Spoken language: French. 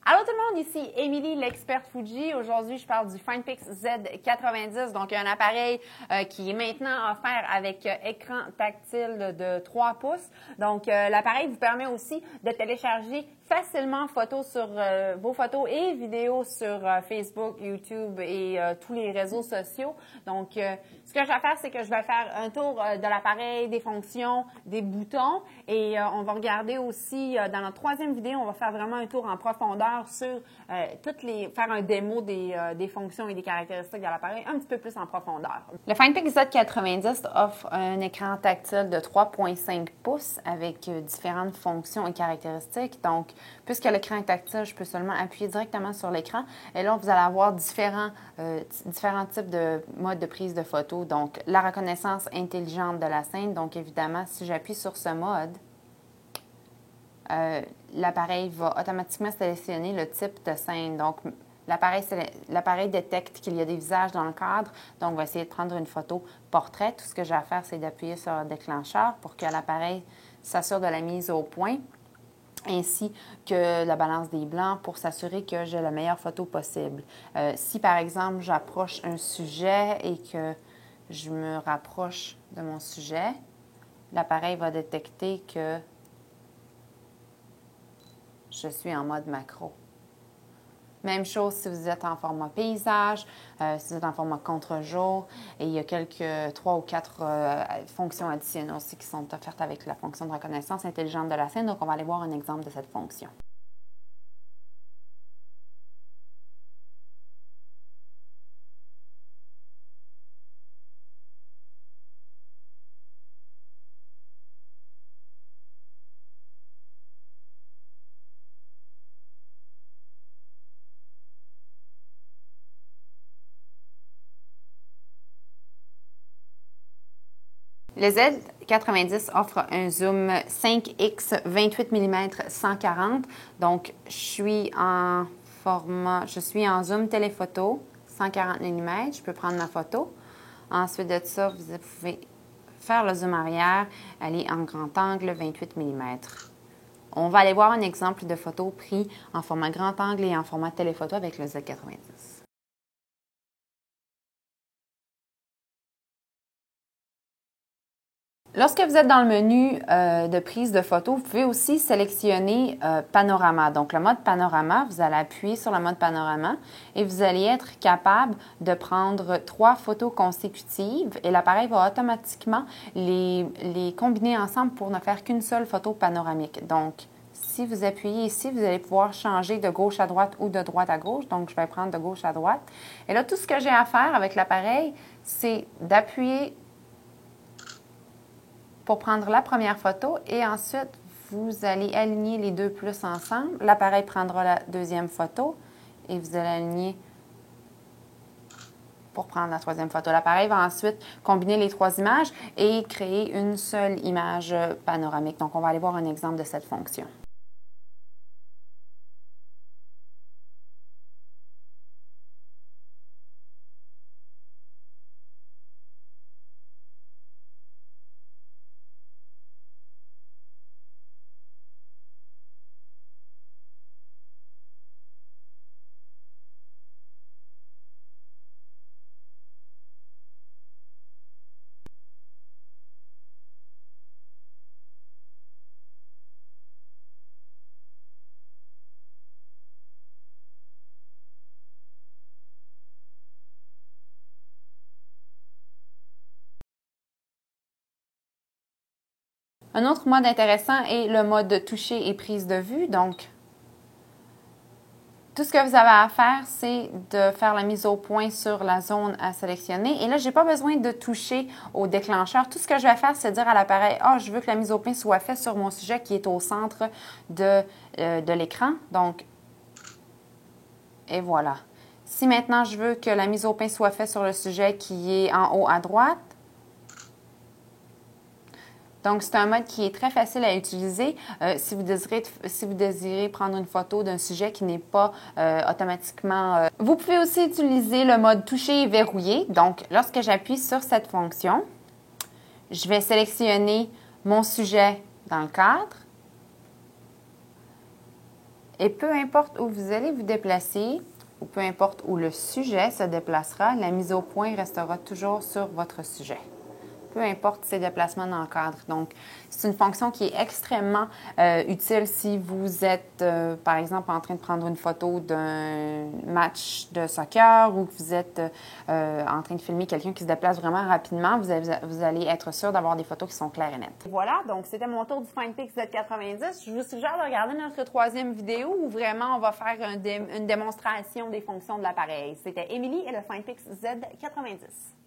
Allô tout le monde, ici Émilie, l'experte Fuji. Aujourd'hui, je parle du Finepix Z90, donc un appareil qui est maintenant offert avec écran tactile de 3 pouces. Donc, l'appareil vous permet aussi de télécharger facilement vos photos et vidéos sur Facebook, YouTube et tous les réseaux sociaux. Donc, ce que je vais faire, c'est que je vais faire un tour de l'appareil, des fonctions, des boutons et on va regarder aussi dans notre troisième vidéo, on va faire vraiment un tour en profondeur sur faire un démo des fonctions et des caractéristiques de l'appareil un petit peu plus en profondeur. Le Finepix Z90 offre un écran tactile de 3,5 pouces avec différentes fonctions et caractéristiques. Donc, puisque l'écran est tactile, je peux seulement appuyer directement sur l'écran. Et là, vous allez avoir différents types de modes de prise de photo. Donc, la reconnaissance intelligente de la scène. Donc, évidemment, si j'appuie sur ce mode, l'appareil va automatiquement sélectionner le type de scène. Donc, l'appareil détecte qu'il y a des visages dans le cadre, donc va essayer de prendre une photo portrait. Tout ce que j'ai à faire, c'est d'appuyer sur le déclencheur pour que l'appareil s'assure de la mise au point, ainsi que la balance des blancs pour s'assurer que j'ai la meilleure photo possible. Si, par exemple, j'approche un sujet et que je me rapproche de mon sujet, l'appareil va détecter que je suis en mode macro. Même chose si vous êtes en format paysage, si vous êtes en format contre-jour. Et il y a 3 ou 4 fonctions additionnelles aussi qui sont offertes avec la fonction de reconnaissance intelligente de la scène. Donc, on va aller voir un exemple de cette fonction. Le Z90 offre un zoom 5x 28 mm 140. Donc, je suis en zoom téléphoto 140 mm. Je peux prendre ma photo. Ensuite de ça, vous pouvez faire le zoom arrière, aller en grand angle 28 mm. On va aller voir un exemple de photo pris en format grand angle et en format téléphoto avec le Z90. Lorsque vous êtes dans le menu de prise de photo, vous pouvez aussi sélectionner panorama. Donc, le mode panorama, vous allez appuyer sur le mode panorama et vous allez être capable de prendre 3 photos consécutives et l'appareil va automatiquement les combiner ensemble pour ne faire qu'une seule photo panoramique. Donc, si vous appuyez ici, vous allez pouvoir changer de gauche à droite ou de droite à gauche. Donc, je vais prendre de gauche à droite. Et là, tout ce que j'ai à faire avec l'appareil, c'est d'appuyer pour prendre la première photo et ensuite, vous allez aligner les 2 plus ensemble. L'appareil prendra la deuxième photo et vous allez aligner pour prendre la troisième photo. L'appareil va ensuite combiner les 3 images et créer une seule image panoramique. Donc, on va aller voir un exemple de cette fonction. Un autre mode intéressant est le mode de toucher et prise de vue. Donc, tout ce que vous avez à faire, c'est de faire la mise au point sur la zone à sélectionner. Et là, je n'ai pas besoin de toucher au déclencheur. Tout ce que je vais faire, c'est dire à l'appareil, je veux que la mise au point soit faite sur mon sujet qui est au centre de l'écran. Donc, et voilà. Si maintenant, je veux que la mise au point soit faite sur le sujet qui est en haut à droite, Donc, c'est un mode qui est très facile à utiliser si vous désirez prendre une photo d'un sujet qui n'est pas automatiquement... Vous pouvez aussi utiliser le mode toucher et verrouiller. Donc, lorsque j'appuie sur cette fonction, je vais sélectionner mon sujet dans le cadre. Et peu importe où vous allez vous déplacer, ou peu importe où le sujet se déplacera, la mise au point restera toujours sur votre sujet. Peu importe ses déplacements dans le cadre. Donc, c'est une fonction qui est extrêmement utile si vous êtes, par exemple, en train de prendre une photo d'un match de soccer ou que vous êtes en train de filmer quelqu'un qui se déplace vraiment rapidement. Vous allez être sûr d'avoir des photos qui sont claires et nettes. Voilà, donc c'était mon tour du FindPix Z90. Je vous suggère de regarder notre troisième vidéo où vraiment on va faire une démonstration des fonctions de l'appareil. C'était Émilie et le FindPix Z90.